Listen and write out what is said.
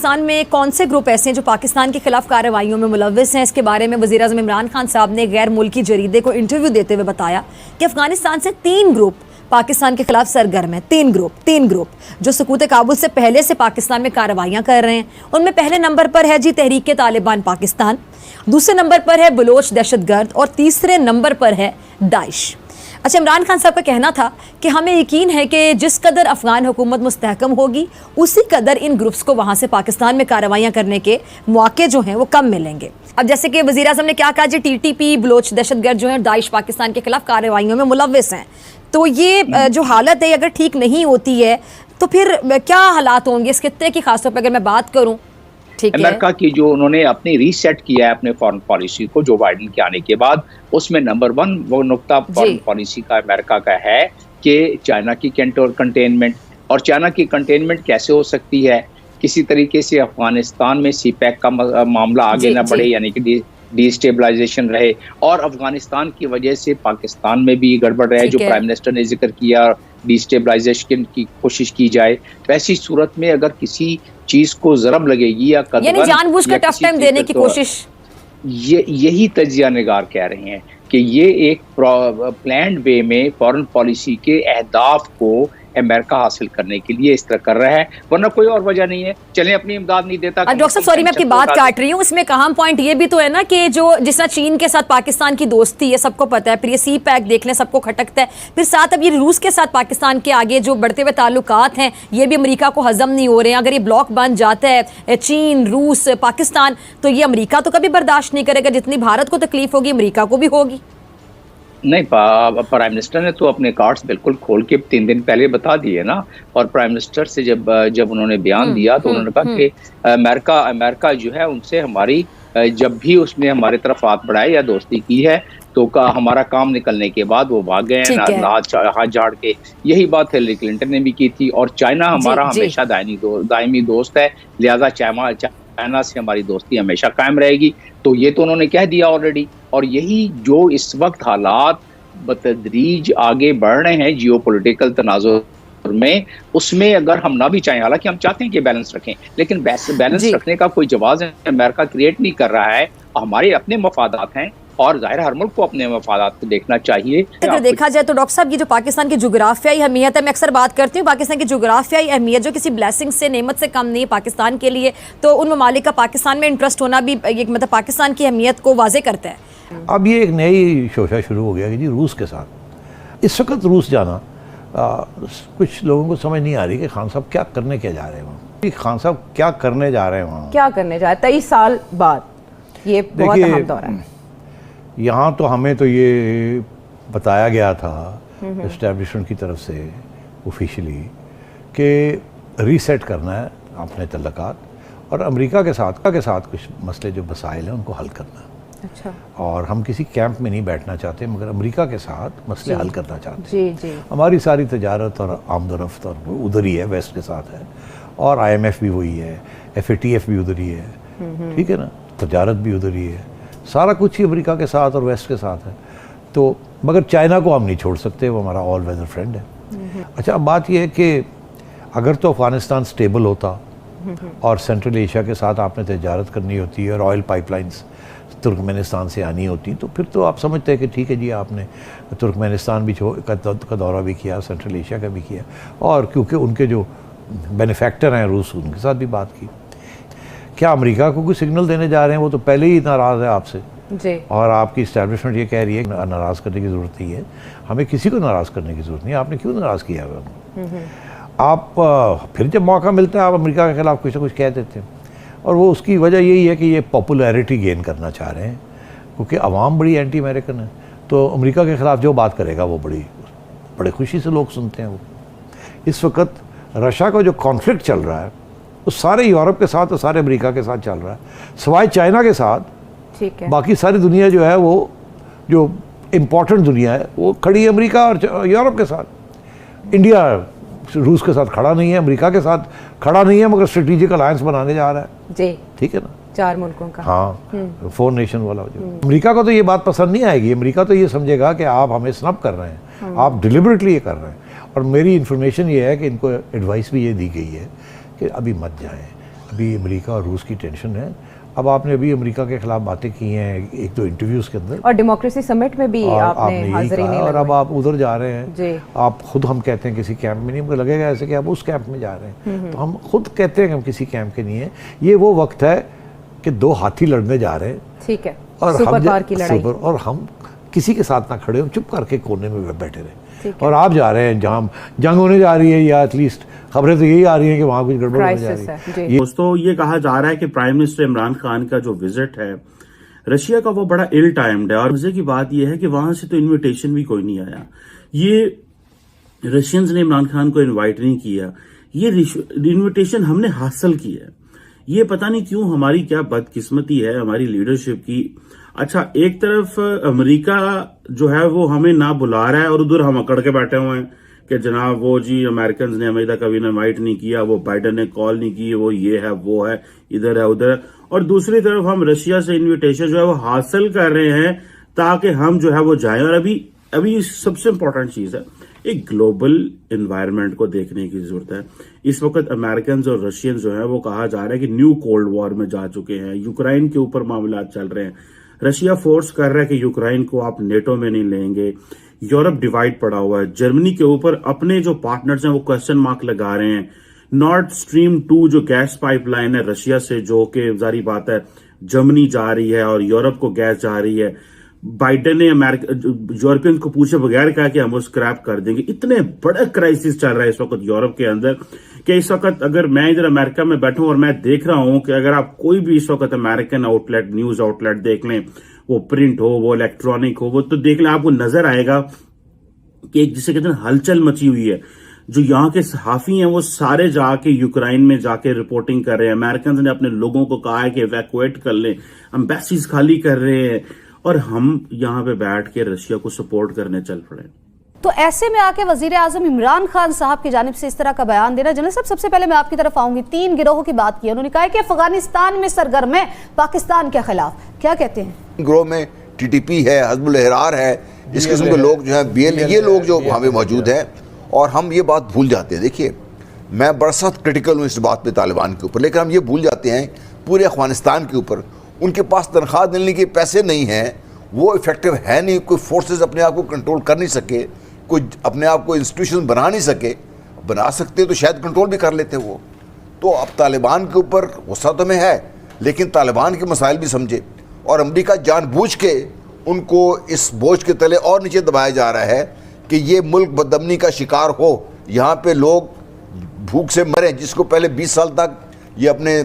पाकिस्तान में कौन से ग्रुप ऐसे हैं जो पाकिस्तान के खिलाफ कार्रवाइयों में मुलव्विस हैं? इसके बारे में वज़ीर-ए-आज़म इमरान खान साहब ने गैर मुल्की जरीदे को इंटरव्यू देते हुए बताया कि अफगानिस्तान से 3 ग्रुप पाकिस्तान के खिलाफ सरगर्म है। 3 ग्रुप जो सकूत काबुल से पहले से पाकिस्तान में कार्रवाइयाँ कर रहे हैं। उनमें पहले नंबर पर है जी तहरीक तालिबान पाकिस्तान, दूसरे नंबर पर है बलोच दहशतगर्द और तीसरे नंबर पर है दाइश। अच्छा, इमरान खान साहब का कहना था कि हमें यकीन है कि जिस कदर अफगान हुकूमत मुस्तहकम होगी उसी कदर इन ग्रुप्स को वहाँ से पाकिस्तान में कार्रवाइयाँ करने के मौके जो हैं वो कम मिलेंगे। अब जैसे कि वज़ीर आज़म ने क्या कहा जी, TTP बलोच दहशतगर्द जो है दाइश पाकिस्तान के खिलाफ कार्रवाइयों में मुलव्विस हैं। तो ये जो हालत है अगर ठीक नहीं होती है तो फिर क्या हालात होंगे इस खित्ते की? खासतौर पर अगर मैं बात करूँ, अमेरिका की जो उन्होंने अपनी रीसेट किया है अपने फॉरेन पॉलिसी को जो बाइडेन के आने के बाद, उसमें नंबर 1 वो नुक्ता फॉरेन पॉलिसी का अमेरिका का है कि चाइना की कंटेनमेंट। और चाइना की कंटेनमेंट कैसे हो सकती है? किसी तरीके से अफगानिस्तान में CPEC का मामला आगे ना बढ़े, यानी कि डिस्टेबलाइजेशन रहे और अफगानिस्तान की वजह से पाकिस्तान में भी गड़बड़ रहे, जो प्राइम मिनिस्टर ने जिक्र किया, डिस्टेबलाइजेशन की कोशिश की जाए। तो ऐसी सूरत में अगर किसी चीज को ज़रब लगेगी या जानबूझ कर टफ टाइम देने की कोशिश, यही तजिया निगार कह रहे हैं कि ये एक प्लान्ड वे में फॉरेन पॉलिसी के अहदाफ को अमेरिका हासिल करने के लिए इस तरह कर रहा है, वरना कोई और वजह नहीं है। चलें, अपनी इमदाद नहीं देता। डॉक्टर साहब सॉरी मैं आपकी बात काट रही हूँ, इसमें अहम पॉइंट ये भी तो है ना कि जो जिस तरह चीन के साथ पाकिस्तान की दोस्ती है सबको पता है, फिर ये CPEC देख लें सबको खटकता है, फिर साथ अब ये रूस के साथ पाकिस्तान के आगे जो बढ़ते हुए ताल्लुकात हैं ये भी अमेरिका को हजम नहीं हो रहे हैं। अगर ये ब्लॉक बन जाता है चीन रूस पाकिस्तान तो ये अमेरिका तो कभी बर्दाश्त नहीं करेगा। जितनी भारत को तकलीफ होगी अमेरिका को भी होगी। नहीं, प्राइम मिनिस्टर ने तो अपने कार्ड्स बिल्कुल खोल के 3 दिन पहले बता दिए ना। और प्राइम मिनिस्टर से जब उन्होंने बयान दिया तो उन्होंने कहा कि अमेरिका जो है उनसे हमारी जब भी उसने हमारे तरफ हाथ बढ़ाए या दोस्ती की है तो हमारा काम निकलने के बाद वो भाग गए हाथ झाड़ के। यही बात हिलरी क्लिंटन ने भी की थी। और चाइना हमारा हमेशा दायमी दोस्त है, लिहाजा चाइना से हमारी दोस्ती हमेशा कायम रहेगी। तो ये तो उन्होंने कह दिया ऑलरेडी। और यही जो इस वक्त हालात बतदरीज आगे बढ़ रहे हैं जियोपॉलिटिकल तनाजुर में, उसमें अगर हम ना भी चाहें, हालांकि हम चाहते हैं कि बैलेंस रखें, लेकिन बैलेंस रखने का कोई जवाब अमेरिका क्रिएट नहीं कर रहा है। हमारे अपने मफादात हैं और जाहिर हर मुल्क को अपने मफादात को देखना चाहिए। अगर देखा जाए तो डॉक्टर साहब ये जो पाकिस्तान की जुग्राफियाई अहमियत है, मैं अक्सर बात करती हूँ पाकिस्तान की जुग्राफियाई अहमियत जो किसी ब्लेसिंग से नेमत से कम नहीं है पाकिस्तान के लिए, तो उन ममालिक का पाकिस्तान में इंटरेस्ट होना भी एक मतलब पाकिस्तान की अहमियत को वाजे करता है। अब ये एक नई शोशा शुरू हो गया कि जी रूस के साथ इस वक्त रूस जाना कुछ लोगों को समझ नहीं आ रही कि खान साहब क्या करने के जा रहे हैं वहाँ। खान साहब क्या करने जा रहे हैं वहाँ, क्या करने जा रहे हैं 23 साल बाद? ये बहुत अहम दौर है। यहाँ तो हमें तो ये बताया गया था एस्टेब्लिशमेंट की तरफ से ऑफिशियली कि रीसेट करना है अपने तल्लुकात और अमेरिका के साथ कुछ मसले जो मसाइल हैं उनको हल करना है। अच्छा। और हम किसी कैंप में नहीं बैठना चाहते मगर अमेरिका के साथ मसले हल करना चाहते हैं। जी। हमारी सारी तजारत और आमदोरफ्त और उधर ही है, वेस्ट के साथ है, और IMF भी वही है, FATF भी उधर ही है, ठीक है ना, तजारत भी उधर ही है, सारा कुछ ही अमेरिका के साथ और वेस्ट के साथ है। तो मगर चाइना को हम नहीं छोड़ सकते, वो हमारा ऑल वेदर फ्रेंड है। अच्छा, अब बात यह है कि अगर तो अफ़गानिस्तान स्टेबल होता और सेंट्रल एशिया के साथ आपने तजारत करनी होती है और ऑयल पाइपलाइंस तुर्कमेनिस्तान से आनी होती, तो फिर तो आप समझते हैं कि ठीक है जी, आपने तुर्कमेनिस्तान भी का दौरा भी किया, सेंट्रल एशिया का भी किया, और क्योंकि उनके जो बेनिफैक्टर हैं रूस, उनके साथ भी बात की। क्या अमेरिका को कोई सिग्नल देने जा रहे हैं? वो तो पहले ही नाराज़ है आपसे जी। और आपकी इस्टेब्लिशमेंट ये कह रही है कि नाराज़ करने की ज़रूरत नहीं है, हमें किसी को नाराज़ करने की ज़रूरत नहीं है। आपने क्यों नाराज़ किया है? आप फिर जब मौका मिलता है आप अमेरिका के खिलाफ कुछ ना कुछ कह देते हैं, और वो उसकी वजह यही है कि ये पॉपुलैरिटी गेन करना चाह रहे हैं, क्योंकि अवाम बड़ी एंटी अमेरिकन है। तो अमेरिका के ख़िलाफ़ जो बात करेगा वो बड़े खुशी से लोग सुनते हैं। वो इस वक्त रशिया का जो कॉन्फ्लिक्ट चल रहा है वो सारे यूरोप के साथ और सारे अमेरिका के साथ चल रहा है, सिवाय चाइना के साथ। ठीक है। बाकी सारी दुनिया जो है वो जो इम्पोर्टेंट दुनिया है वो खड़ी है अमेरिका और यूरोप के साथ। इंडिया रूस के साथ खड़ा नहीं है, अमेरिका के साथ खड़ा नहीं है, मगर स्ट्रेटेजिक अलायंस बनाने जा रहा है जी, ठीक है ना, 4 मुल्कों का। हाँ, 4 नेशन वाला जो अमेरिका को तो ये बात पसंद नहीं आएगी। अमेरिका तो ये समझेगा कि आप हमें स्नब कर रहे हैं, आप डिलिबरेटली ये कर रहे हैं। और मेरी इन्फॉर्मेशन ये है कि इनको एडवाइस भी ये दी गई है कि अभी मत जाएं, अभी अमेरिका और रूस की टेंशन है। अब आपने अभी अमेरिका के खिलाफ बातें की हैं एक दो इंटरव्यूज़ के अंदर, और डेमोक्रेसी समिट में भी आपने हाजिरी नहीं और अब लगाई। आप उधर जा रहे हैं जी। आप खुद, हम कहते हैं किसी कैंप में नहीं, हमको लगेगा ऐसे कि आप उस कैंप में जा रहे हैं, तो हम खुद कहते हैं कि हम किसी कैंप के नहीं हैं। ये वो वक्त है कि दो हाथी लड़ने जा रहे हैं, ठीक है, और सुपर हम पावर की लड़ाई। और हम किसी के साथ ना खड़े हो, चुप करके कोने में बैठे रहे। ठीक है। और आप जा रहे हैं जहाँ जंग होने जा रही है, या एटलीस्ट खबरें तो यही आ रही हैं कि वहाँ कुछ गड़बड़ होने जा रही क्राइसिस है। है जी। दोस्तों, ये कहा जा रहा है कि प्राइम मिनिस्टर इमरान खान का जो विजिट है रशिया का, वो बड़ा इल टाइम्ड है। और मजे की बात यह है कि वहां से तो इनविटेशन भी कोई नहीं आया। ये रशियंस ने इमरान खान को इनवाइट नहीं किया, ये इनविटेशन हमने हासिल की है। ये पता नहीं क्यों, हमारी क्या बदकिस्मती है हमारी लीडरशिप की। अच्छा, एक तरफ अमेरिका जो है वो हमें ना बुला रहा है और उधर हम अकड़ के बैठे हुए हैं कि जनाब वो जी अमेरिकन ने हमें कभी इनवाइट नहीं किया, वो बाइडन ने कॉल नहीं की, वो ये है वो है, इधर है उधर है। और दूसरी तरफ हम रशिया से इनविटेशन जो है वो हासिल कर रहे हैं ताकि हम जो है वो जाएं। और अभी सबसे इंपॉर्टेंट चीज है, एक ग्लोबल एनवायरनमेंट को देखने की जरूरत है। इस वक्त अमेरिकन और रशियन जो है वो कहा जा रहा है कि न्यू कोल्ड वॉर में जा चुके हैं। यूक्रेन के ऊपर मामला चल रहे हैं, रशिया फोर्स कर रहा है कि यूक्रेन को आप नेटो में नहीं लेंगे। यूरोप डिवाइड पड़ा हुआ है, जर्मनी के ऊपर अपने जो पार्टनर्स हैं वो क्वेश्चन मार्क लगा रहे हैं। नॉर्थ स्ट्रीम 2 जो गैस पाइपलाइन है रशिया से, जो कि जारी बात है जर्मनी जा रही है और यूरोप को गैस जा रही है, बाइडेन ने यूरोपियन को पूछे बगैर कहा कि हम वो स्क्रैप कर देंगे। इतने बड़ा क्राइसिस चल रहा है इस वक्त यूरोप के अंदर कि इस वक्त अगर मैं इधर अमेरिका में बैठूं और मैं देख रहा हूं कि अगर आप कोई भी इस वक्त अमेरिकन आउटलेट, न्यूज आउटलेट देख लें, वो प्रिंट हो, वो इलेक्ट्रॉनिक हो, वो तो देख लें, आपको नजर आएगा कि एक जिसे कहते हैं हलचल मची हुई है। जो यहाँ के सहाफी हैं वो सारे जाके यूक्रेन में जाके रिपोर्टिंग कर रहे हैं। अमेरिकन ने अपने लोगों को कहा है कि इवैक्यूएट कर लें, एम्बेसीज खाली कर रहे हैं, और हम यहाँ पे बैठ के रशिया को सपोर्ट करने चल पड़े। तो ऐसे में आके वजीर आजम इमरान खान साहब की जानिब से इस तरह का बयान देना, जनरल साहब सबसे पहले मैं आपकी तरफ आऊंगी। 3 गिरोहों की बात की, उन्होंने कहा है कि अफगानिस्तान में सरगर्म है पाकिस्तान के खिलाफ, क्या कहते हैं? गिरोह में टीटीपी है, हिज़्बुल एहरार है, इस किस्म के लोग जो हैं, बीएल, ये लोग जो वहाँ पे मौजूद हैं। और हम ये बात भूल जाते हैं, देखिए मैं बड़ा सख्त क्रिटिकल हूँ इस बात पे तालिबान के ऊपर, लेकिन हम ये भूल जाते हैं पूरे अफगानिस्तान के ऊपर उनके पास तनख्वाह देने के पैसे नहीं हैं, वो इफेक्टिव है नहीं, कोई फोर्सेस अपने आप को कंट्रोल कर नहीं सके, कोई अपने आप को इंस्टीट्यूशन बना नहीं सके। बना सकते तो शायद कंट्रोल भी कर लेते वो। तो अब तालिबान के ऊपर गुस्सा तो में है, लेकिन तालिबान के मसाइल भी समझे। और अमेरिका जानबूझ के उनको इस बोझ के तले और नीचे दबाया जा रहा है कि ये मुल्क बदअमनी का शिकार हो, यहाँ पे लोग भूख से मरे, जिसको पहले 20 साल तक ये अपने